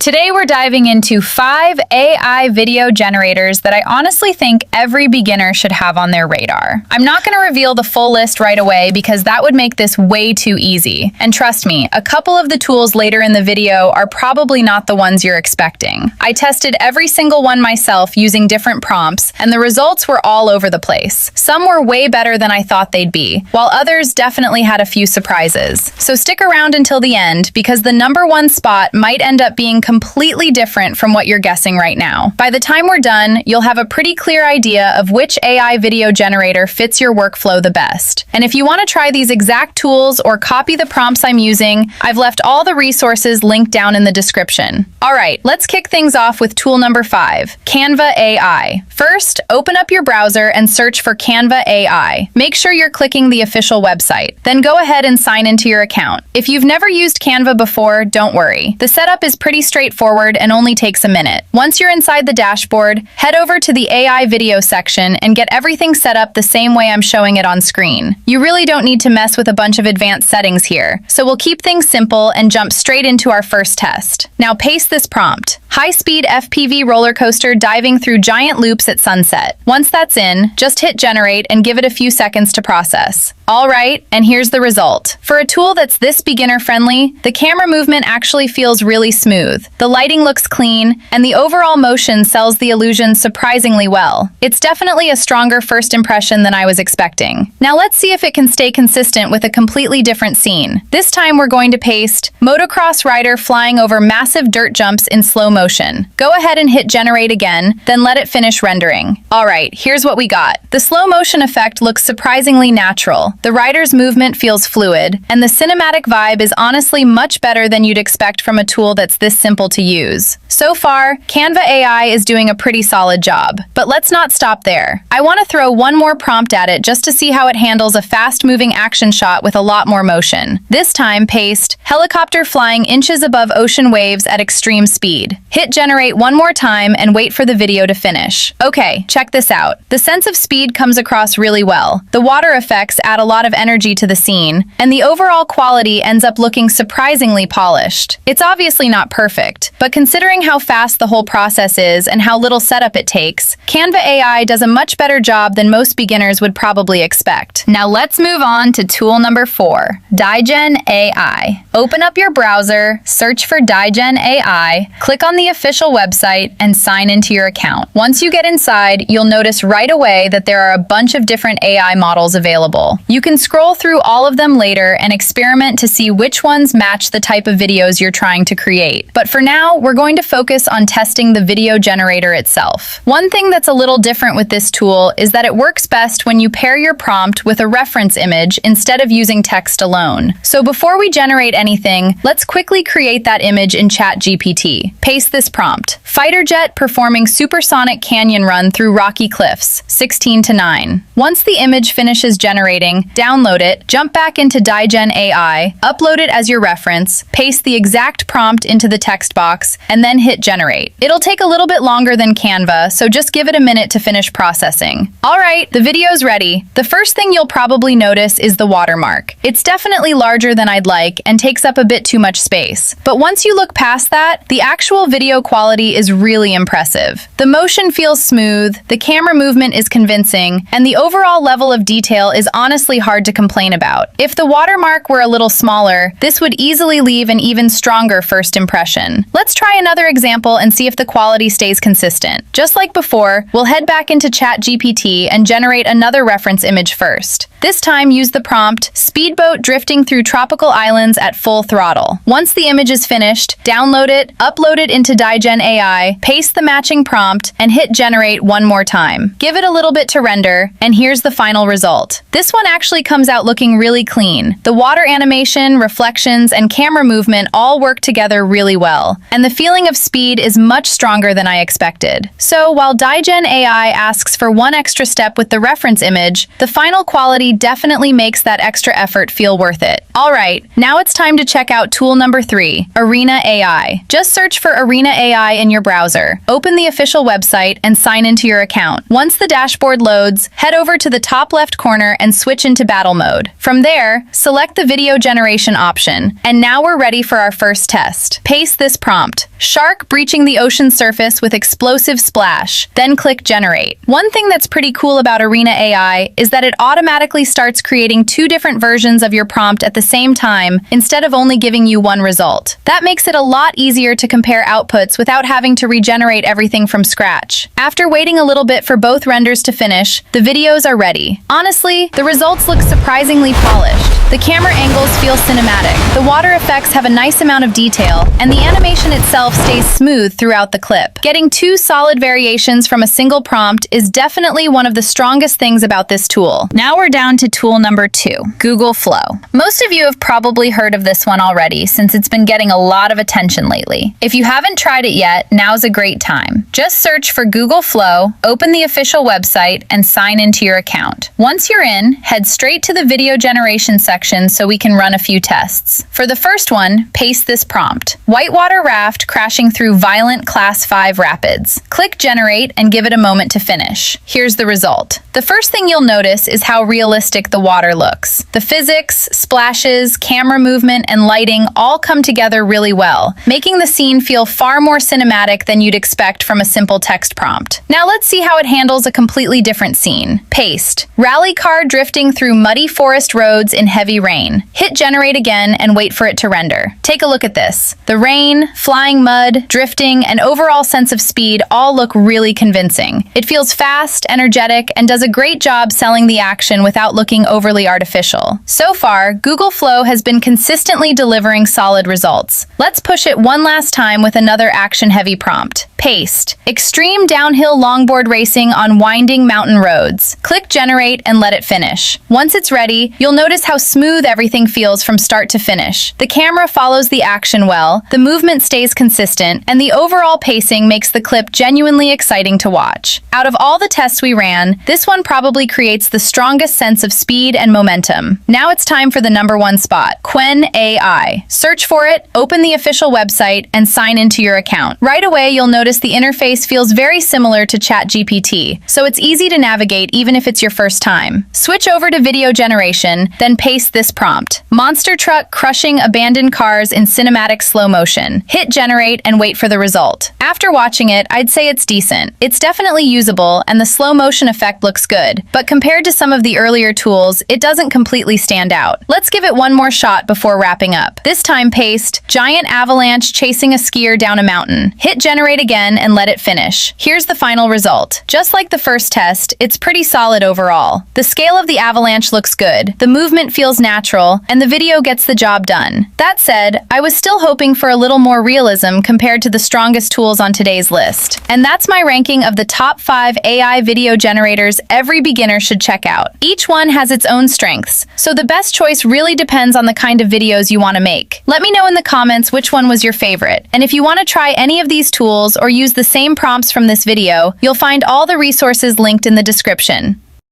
Today we're diving into 5 AI video generators that I honestly think every beginner should have on their radar. I'm not going to reveal the full list right away because that would make this way too easy. And trust me, a couple of the tools later in the video are probably not the ones you're expecting. I tested every single one myself using different prompts, and the results were all over the place. Some were way better than I thought they'd be, while others definitely had a few surprises. So stick around until the end because the number one spot might end up being completely different from what you're guessing right now. By the time we're done, you'll have a pretty clear idea of which AI video generator fits your workflow the best. And if you want to try these exact tools or copy the prompts I'm using, I've left all the resources linked down in the description. All right, let's kick things off with tool number 5, Canva AI. First, open up your browser and search for Canva AI. Make sure you're clicking the official website. Then go ahead and sign into your account. If you've never used Canva before, don't worry. The setup is pretty straightforward and only takes a minute. Once you're inside the dashboard, head over to the AI video section and get everything set up the same way I'm showing it on screen. You really don't need to mess with a bunch of advanced settings here, so we'll keep things simple and jump straight into our first test. Now paste this prompt: high-speed FPV roller coaster diving through giant loops at sunset. Once that's in, just hit generate and give it a few seconds to process. All right, and here's the result. For a tool that's this beginner-friendly, the camera movement actually feels really smooth. The lighting looks clean, and the overall motion sells the illusion surprisingly well. It's definitely a stronger first impression than I was expecting. Now let's see if it can stay consistent with a completely different scene. This time we're going to paste motocross rider flying over massive dirt jumps in slow motion. Go ahead and hit generate again, then let it finish rendering. All right, here's what we got. The slow motion effect looks surprisingly natural. The rider's movement feels fluid, and the cinematic vibe is honestly much better than you'd expect from a tool that's this simple to use. So far, Canva AI is doing a pretty solid job. But let's not stop there. I want to throw one more prompt at it just to see how it handles a fast-moving action shot with a lot more motion. This time, paste helicopter flying inches above ocean waves at extreme speed. Hit generate one more time and wait for the video to finish. Okay, check this out. The sense of speed comes across really well. The water effects add a lot of energy to the scene, and the overall quality ends up looking surprisingly polished. It's obviously not perfect, but considering how fast the whole process is and how little setup it takes, Canva AI does a much better job than most beginners would probably expect. Now let's move on to tool number 4, DiGen AI. Open up your browser, search for DiGen AI, click on the official website, and sign into your account. Once you get inside, you'll notice right away that there are a bunch of different AI models available. You can scroll through all of them later and experiment to see which ones match the type of videos you're trying to create. But for now, we're going to focus on testing the video generator itself. One thing that's a little different with this tool is that it works best when you pair your prompt with a reference image instead of using text alone. So before we generate anything, let's quickly create that image in ChatGPT. Paste this prompt: fighter jet performing supersonic canyon run through rocky cliffs, 16:9. Once the image finishes generating, download it, jump back into DiGen AI, upload it as your reference, paste the exact prompt into the text box, and then hit generate. It'll take a little bit longer than Canva, so just give it a minute to finish processing. All right, the video's ready. The first thing you'll probably notice is the watermark. It's definitely larger than I'd like and takes up a bit too much space. But once you look past that, the actual video quality is really impressive. The motion feels smooth, the camera movement is convincing, and the overall level of detail is honestly hard to complain about. If the watermark were a little smaller, this would easily leave an even stronger first impression. Let's try another example and see if the quality stays consistent. Just like before, we'll head back into ChatGPT and generate another reference image first. This time, use the prompt, speedboat drifting through tropical islands at full throttle. Once the image is finished, download it, upload it into DiGen AI, paste the matching prompt, and hit generate one more time. Give it a little bit to render, and here's the final result. This one actually comes out looking really clean. The water animation, reflections, and camera movement all work together really well, and the feeling of speed is much stronger than I expected. So while DiGen AI asks for one extra step with the reference image, the final quality definitely makes that extra effort feel worth it. All right, now it's time to check out tool number 3, Arena AI. Just search for Arena AI in your browser. Open the official website and sign into your account. Once the dashboard loads, head over to the top left corner and switch into into battle mode. From there, select the video generation option, and now we're ready for our first test. Paste this prompt: shark breaching the ocean surface with explosive splash, then click generate. One thing that's pretty cool about Arena AI is that it automatically starts creating two different versions of your prompt at the same time instead of only giving you one result. That makes it a lot easier to compare outputs without having to regenerate everything from scratch. After waiting a little bit for both renders to finish, the videos are ready. Honestly, the results look surprisingly polished. The camera angles feel cinematic, the water effects have a nice amount of detail, and the animation itself stays smooth throughout the clip. Getting two solid variations from a single prompt is definitely one of the strongest things about this tool. Now we're down to tool number 2, Google Flow. Most of you have probably heard of this one already since it's been getting a lot of attention lately. If you haven't tried it yet, now's a great time. Just search for Google Flow, open the official website, and sign into your account. Once you're in, head straight to the video generation section so we can run a few tests. For the first one, paste this prompt: whitewater raft crashing through violent Class 5 rapids. Click generate and give it a moment to finish. Here's the result. The first thing you'll notice is how realistic the water looks. The physics, splashes, camera movement, and lighting all come together really well, making the scene feel far more cinematic than you'd expect from a simple text prompt. Now let's see how it handles a completely different scene. Paste: rally car drifting through muddy forest roads in heavy rain. Hit generate again and wait for it to render. Take a look at this. The rain, flying mud, drifting, and overall sense of speed all look really convincing. It feels fast, energetic, and does a great job selling the action without looking overly artificial. So far, Google Flow has been consistently delivering solid results. Let's push it one last time with another action-heavy prompt. Paste: extreme downhill longboard racing on winding mountain roads. Click generate and let it finish. Once it's ready, you'll notice how smooth everything feels from start to finish. The camera follows the action well, the movement stays consistent, and the overall pacing makes the clip genuinely exciting to watch. Out of all the tests we ran, this one probably creates the strongest sense of speed and momentum. Now it's time for the number 1 spot, Qwen AI. Search for it, open the official website, and sign into your account. Right away, you'll notice the interface feels very similar to ChatGPT, so it's easy to navigate even if it's your first time. Switch over to video generation, then paste this prompt: monster truck crushing abandoned cars in cinematic slow motion. Hit generate and wait for the result. After watching it, I'd say it's decent. It's definitely usable, and the slow motion effect looks good, but compared to some of the earlier tools, it doesn't completely stand out. Let's give it one more shot before wrapping up. This time paste: giant avalanche chasing a skier down a mountain. Hit generate again and let it finish. Here's the final result. Just like the first test, it's pretty solid overall. The scale of the avalanche looks good, the movement feels natural, and the video gets the job done. That said, I was still hoping for a little more realism compared to the strongest tools on today's list. And that's my ranking of the top 5 AI video generators every beginner should check out. Each one has its own strengths, so the best choice really depends on the kind of videos you want to make. Let me know in the comments which one was your favorite, and if you want to try any of these tools or use the same prompts from this video, you'll find all the resources linked in the description.